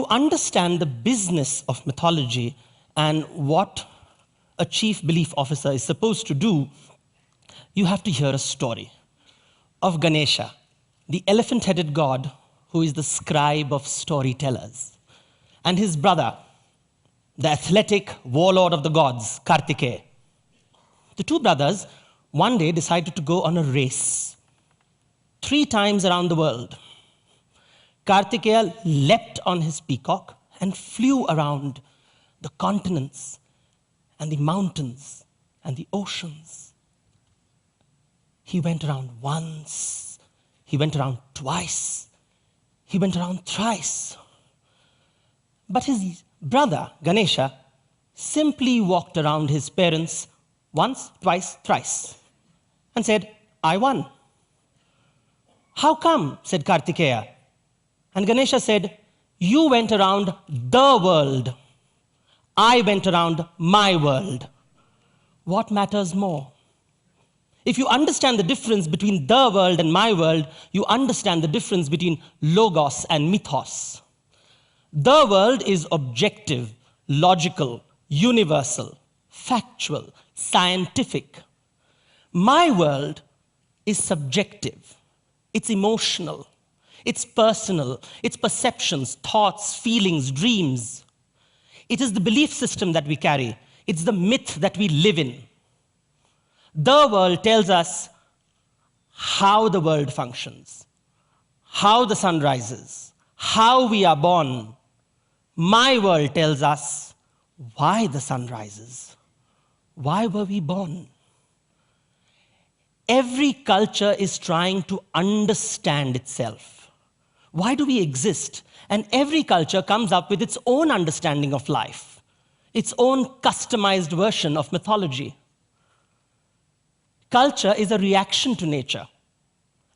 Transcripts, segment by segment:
To understand the business of mythology and what a chief belief officer is supposed to do, you have to hear a story of Ganesha, the elephant-headed god who is the scribe of storytellers, and his brother, the athletic warlord of the gods, Kartikeya. The two brothers one day decided to go on a race 3 times around the world. Kartikeya leapt on his peacock and flew around the continents and the mountains and the oceans. He went around once, he went around twice, he went around thrice. But his brother, Ganesha, simply walked around his parents once, twice, thrice, and said, I won. How come? Said Kartikeya. And Ganesha said, you went around the world. I went around my world. What matters more? If you understand the difference between the world and my world, you understand the difference between logos and mythos. The world is objective, logical, universal, factual, scientific. My world is subjective. It's emotional. It's personal. It's perceptions, thoughts, feelings, dreams. It is the belief system that we carry. It's the myth that we live in. The world tells us how the world functions, how the sun rises, how we are born. My world tells us why the sun rises. Why were we born? Every culture is trying to understand itself. Why do we exist? And every culture comes up with its own understanding of life, its own customized version of mythology. Culture is a reaction to nature.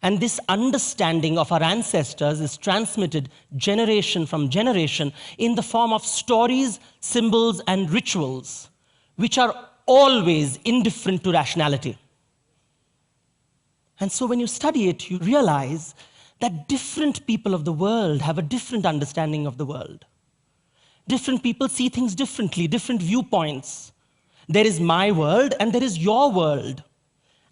And this understanding of our ancestors is transmitted generation from generation in the form of stories, symbols, and rituals, which are always indifferent to rationality. And so when you study it, you realize that different people of the world have a different understanding of the world. Different people see things differently, different viewpoints. There is my world and there is your world.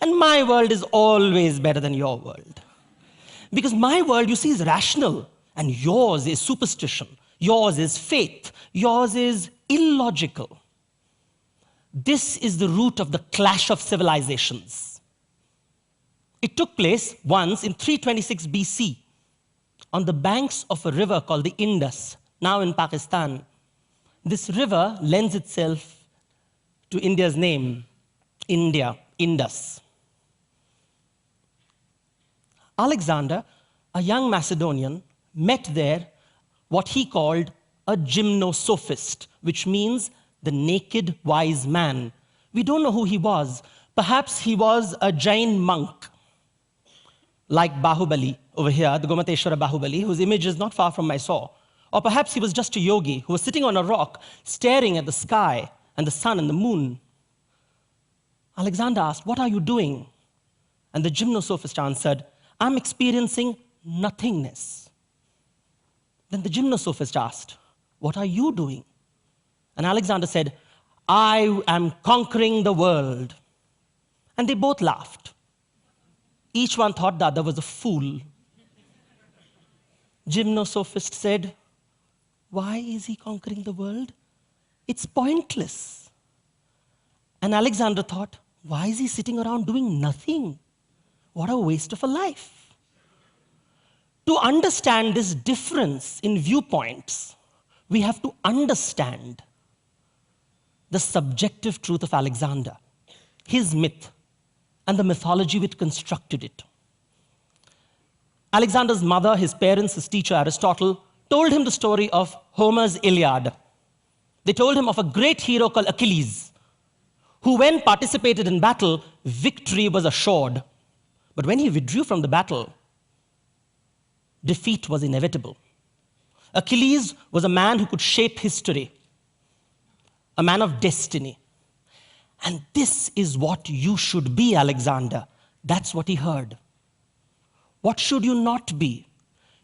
And my world is always better than your world. Because my world, you see, is rational, and yours is superstition. Yours is faith. Yours is illogical. This is the root of the clash of civilizations. It took place once in 326 BC on the banks of a river called the Indus, now in Pakistan. This river lends itself to India's name, India, Indus. Alexander, a young Macedonian, met there what he called a gymnosophist, which means the naked wise man. We don't know who he was. Perhaps he was a Jain monk, like Bahubali over here, the Gomateshvara Bahubali, whose image is not far from Mysore. Or perhaps he was just a yogi who was sitting on a rock, staring at the sky and the sun and the moon. Alexander asked, what are you doing? And the gymnosophist answered, I'm experiencing nothingness. Then the gymnosophist asked, what are you doing? And Alexander said, I am conquering the world. And they both laughed. Each one thought the other was a fool. Gymnosophist said, why is he conquering the world? It's pointless. And Alexander thought, why is he sitting around doing nothing? What a waste of a life. To understand this difference in viewpoints, we have to understand the subjective truth of Alexander, his myth, and the mythology which constructed it. Alexander's mother, his parents, his teacher, Aristotle, told him the story of Homer's Iliad. They told him of a great hero called Achilles, who, when participated in battle, victory was assured. But when he withdrew from the battle, defeat was inevitable. Achilles was a man who could shape history, a man of destiny. And this is what you should be, Alexander. That's what he heard. What should you not be?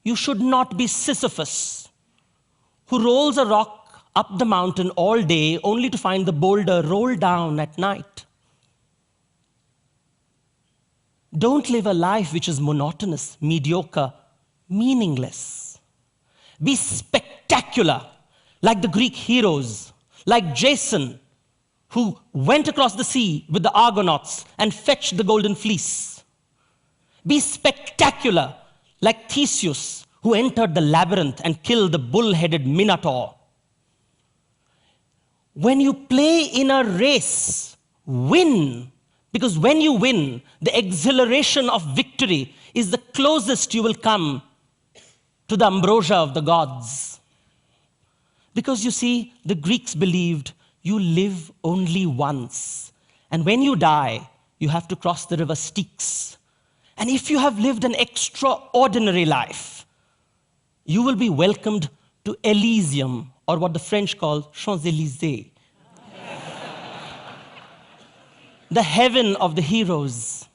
You should not be Sisyphus, who rolls a rock up the mountain all day only to find the boulder roll down at night. Don't live a life which is monotonous, mediocre, meaningless. Be spectacular, like the Greek heroes, like Jason, who went across the sea with the Argonauts and fetched the golden fleece. Be spectacular, like Theseus, who entered the labyrinth and killed the bull-headed Minotaur. When you play in a race, win. Because when you win, the exhilaration of victory is the closest you will come to the ambrosia of the gods. Because you see, the Greeks believed you live only once. And when you die, you have to cross the river Styx. And if you have lived an extraordinary life, you will be welcomed to Elysium, or what the French call Champs-Élysées. The heaven of the heroes.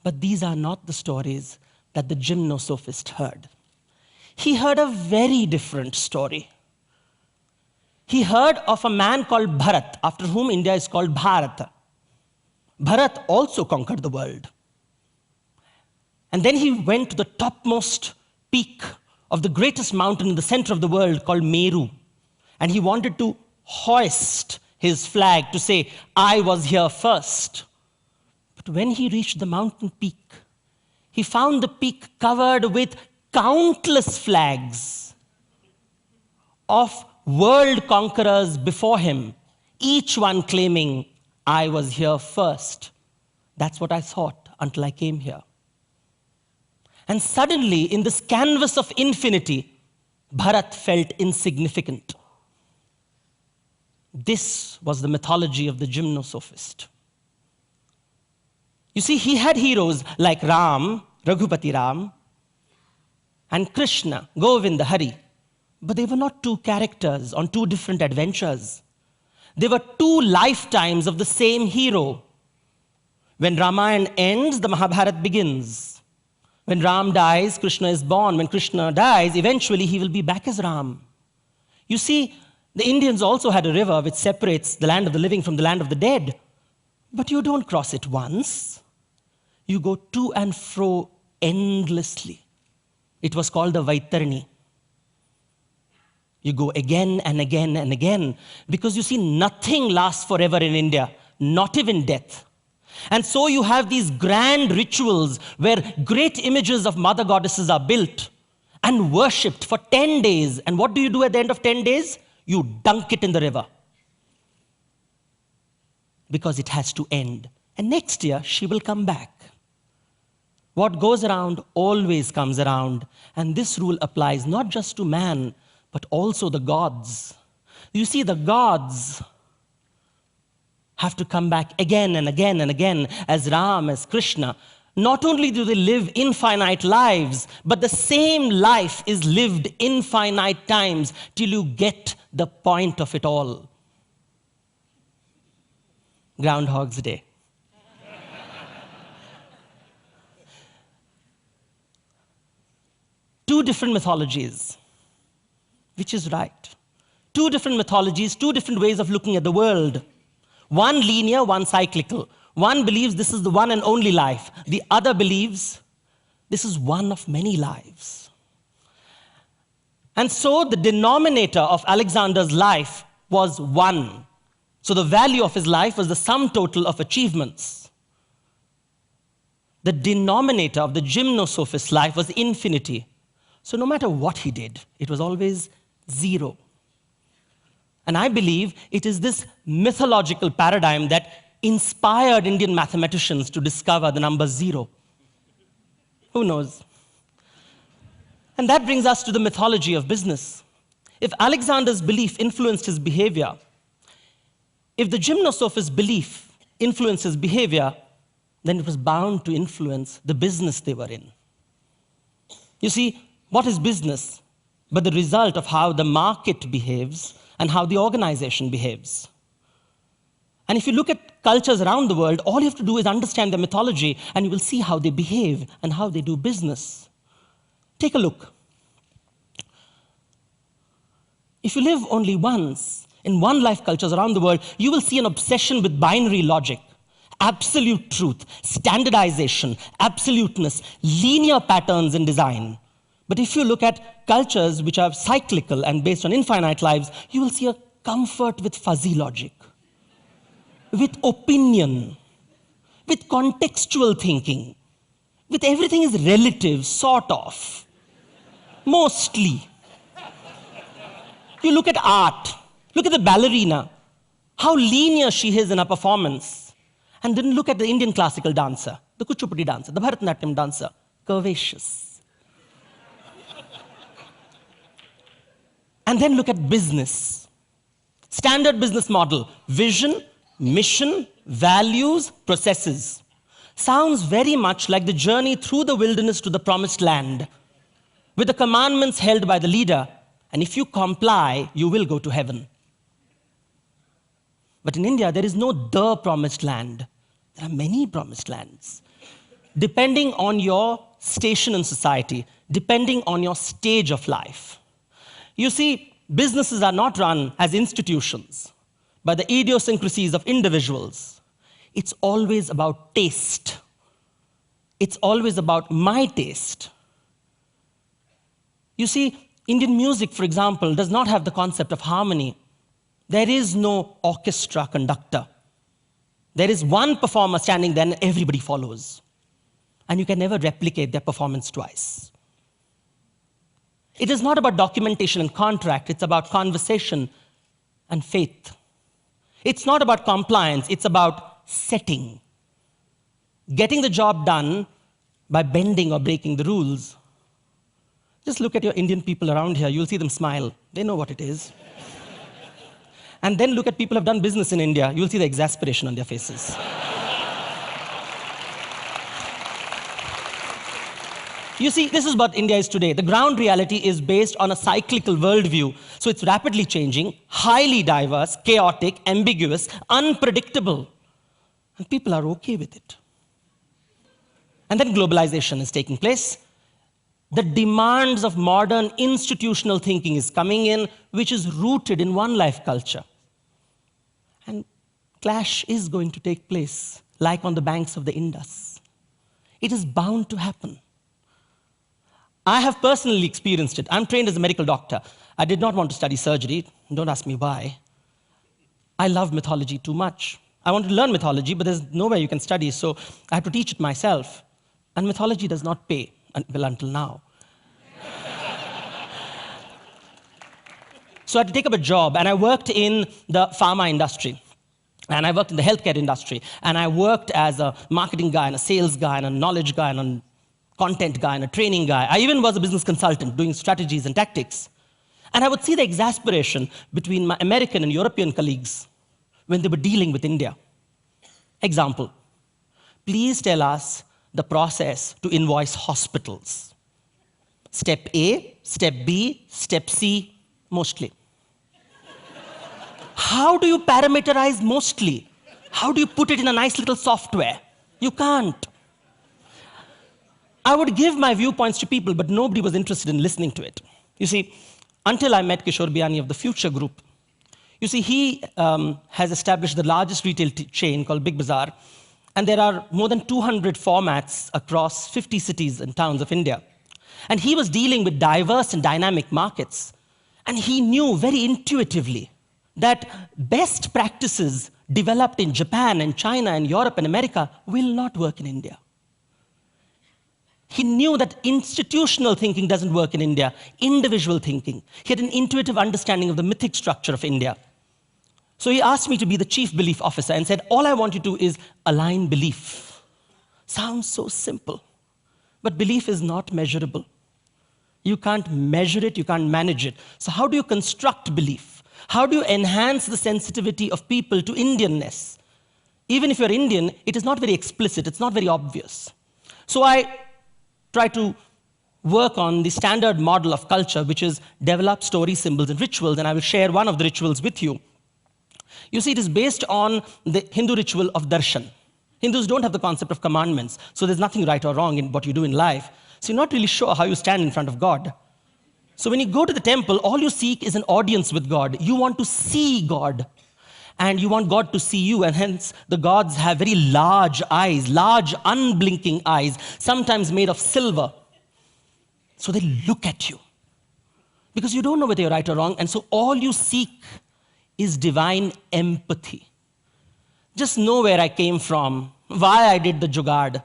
But these are not the stories that the gymnosophist heard. He heard a very different story. He heard of a man called Bharat, after whom India is called Bharata. Bharat also conquered the world. And then he went to the topmost peak of the greatest mountain in the center of the world called Meru. And he wanted to hoist his flag to say, I was here first. But when he reached the mountain peak, he found the peak covered with countless flags of world conquerors before him, each one claiming, I was here first. That's what I thought until I came here. And suddenly, in this canvas of infinity, Bharat felt insignificant. This was the mythology of the gymnosophist. You see, he had heroes like Ram, Raghupati Ram, and Krishna, Govinda, Hari. But they were not two characters on two different adventures. They were two lifetimes of the same hero. When Ramayana ends, the Mahabharata begins. When Ram dies, Krishna is born. When Krishna dies, eventually he will be back as Ram. You see, the Indians also had a river which separates the land of the living from the land of the dead. But you don't cross it once. You go to and fro endlessly. It was called the Vaitarni. You go again and again and again. Because you see, nothing lasts forever in India, not even death. And so you have these grand rituals where great images of mother goddesses are built and worshipped for 10 days. And what do you do at the end of 10 days? You dunk it in the river. Because it has to end. And next year, she will come back. What goes around always comes around. And this rule applies not just to man, but also the gods. You see, the gods have to come back again and again and again as Ram, as Krishna. Not only do they live infinite lives, but the same life is lived infinite times till you get the point of it all. Groundhog's Day. Two different mythologies. Which is right? Two different mythologies, two different ways of looking at the world. One linear, one cyclical. One believes this is the one and only life. The other believes this is one of many lives. And so the denominator of Alexander's life was one. So the value of his life was the sum total of achievements. The denominator of the gymnosophist's life was infinity. So no matter what he did, it was always zero. And I believe it is this mythological paradigm that inspired Indian mathematicians to discover the number zero. Who knows? And that brings us to the mythology of business. If Alexander's belief influenced his behavior, if the gymnosophist's belief influenced his behavior, then it was bound to influence the business they were in. You see, what is business but the result of how the market behaves and how the organization behaves? And if you look at cultures around the world, all you have to do is understand their mythology, and you will see how they behave and how they do business. Take a look. If you live only once in one life cultures around the world, you will see an obsession with binary logic, absolute truth, standardization, absoluteness, linear patterns in design. But if you look at cultures which are cyclical and based on infinite lives, you will see a comfort with fuzzy logic, with opinion, with contextual thinking, with everything is relative, sort of, mostly. You look at art, look at the ballerina, how linear she is in her performance. And then look at the Indian classical dancer, the Kuchipudi dancer, the Bharatanatyam dancer, curvaceous. And then look at business. Standard business model, vision, mission, values, processes. Sounds very much like the journey through the wilderness to the promised land, with the commandments held by the leader, and if you comply, you will go to heaven. But in India, there is no the promised land. There are many promised lands. Depending on your station in society, depending on your stage of life. You see, businesses are not run as institutions by the idiosyncrasies of individuals. It's always about taste. It's always about my taste. You see, Indian music, for example, does not have the concept of harmony. There is no orchestra conductor. There is one performer standing there and everybody follows. And you can never replicate their performance twice. It is not about documentation and contract, it's about conversation and faith. It's not about compliance, it's about setting. Getting the job done by bending or breaking the rules. Just look at your Indian people around here, you'll see them smile. They know what it is. And then look at people who have done business in India, you'll see the exasperation on their faces. You see, this is what India is today. The ground reality is based on a cyclical worldview. So it's rapidly changing, highly diverse, chaotic, ambiguous, unpredictable. And people are okay with it. And then globalization is taking place. The demands of modern institutional thinking is coming in, which is rooted in one life culture. And clash is going to take place, like on the banks of the Indus. It is bound to happen. I have personally experienced it. I'm trained as a medical doctor. I did not want to study surgery. Don't ask me why. I love mythology too much. I wanted to learn mythology, but there's nowhere you can study, so I had to teach it myself. And mythology does not pay, well, until now. So I had to take up a job, and I worked in the pharma industry. And I worked in the healthcare industry. And I worked as a marketing guy, and a sales guy, and a knowledge guy, and a content guy, and a training guy. I even was a business consultant doing strategies and tactics. And I would see the exasperation between my American and European colleagues when they were dealing with India. Example, please tell us the process to invoice hospitals. Step A, step B, step C, mostly. How do you parameterize mostly? How do you put it in a nice little software? You can't. I would give my viewpoints to people, but nobody was interested in listening to it. You see, until I met Kishore Biani of the Future Group, you see, he has established the largest retail chain called Big Bazaar, and there are more than 200 formats across 50 cities and towns of India. And he was dealing with diverse and dynamic markets, and he knew very intuitively that best practices developed in Japan and China and Europe and America will not work in India. He knew that institutional thinking doesn't work in India, individual thinking. He had an intuitive understanding of the mythic structure of India. So he asked me to be the chief belief officer and said, all I want you to do is align belief. Sounds so simple, but belief is not measurable. You can't measure it, you can't manage it. So how do you construct belief? How do you enhance the sensitivity of people to Indianness? Even if you're Indian, it is not very explicit, it's not very obvious. So I try to work on the standard model of culture, which is develop stories, symbols, and rituals, and I will share one of the rituals with you. You see, it is based on the Hindu ritual of darshan. Hindus don't have the concept of commandments, so there's nothing right or wrong in what you do in life. So you're not really sure how you stand in front of God. So when you go to the temple, all you seek is an audience with God. You want to see God, and you want God to see you, and hence the gods have very large eyes, large unblinking eyes, sometimes made of silver. So they look at you because you don't know whether you're right or wrong, and so all you seek is divine empathy. Just know where I came from, why I did the jugaad,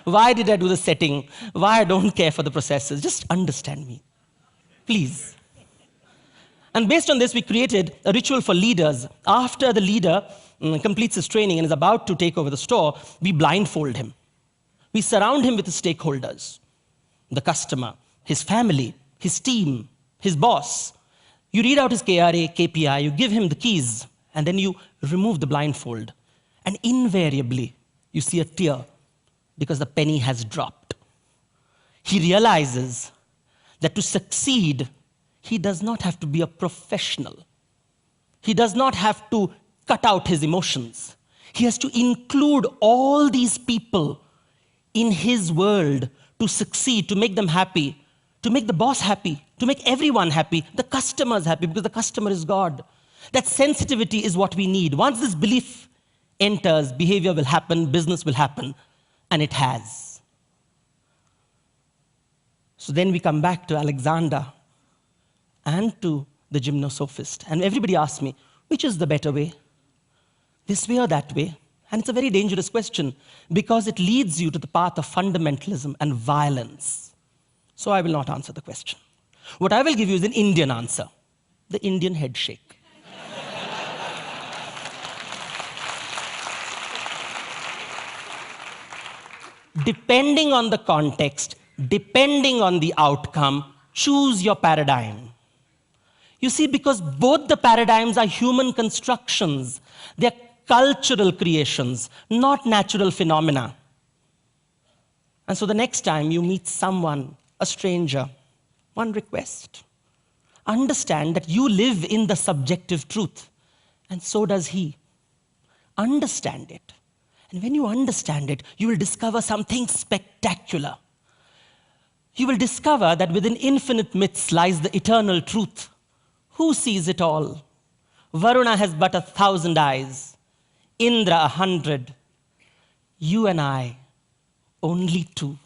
why did I do the setting, why I don't care for the processes. Just understand me, please. And based on this, we created a ritual for leaders. After the leader completes his training and is about to take over the store, we blindfold him. We surround him with his stakeholders, the customer, his family, his team, his boss. You read out his KRA, KPI, you give him the keys, and then you remove the blindfold. And invariably, you see a tear because the penny has dropped. He realizes that to succeed, he does not have to be a professional. He does not have to cut out his emotions. He has to include all these people in his world to succeed, to make them happy, to make the boss happy, to make everyone happy, the customers happy, because the customer is God. That sensitivity is what we need. Once this belief enters, behavior will happen, business will happen, and it has. So then we come back to Alexander and to the gymnosophist. And everybody asks me, which is the better way? This way or that way? And it's a very dangerous question because it leads you to the path of fundamentalism and violence. So I will not answer the question. What I will give you is an Indian answer, the Indian head shake. Depending on the context, depending on the outcome, choose your paradigm. You see, because both the paradigms are human constructions. They're cultural creations, not natural phenomena. And so the next time you meet someone, a stranger, one request. Understand that you live in the subjective truth, and so does he. Understand it. And when you understand it, you will discover something spectacular. You will discover that within infinite myths lies the eternal truth. Who sees it all? Varuna has but 1,000 eyes, Indra 100, you and I, only 2.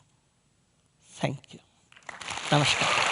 Thank you. Namaskar.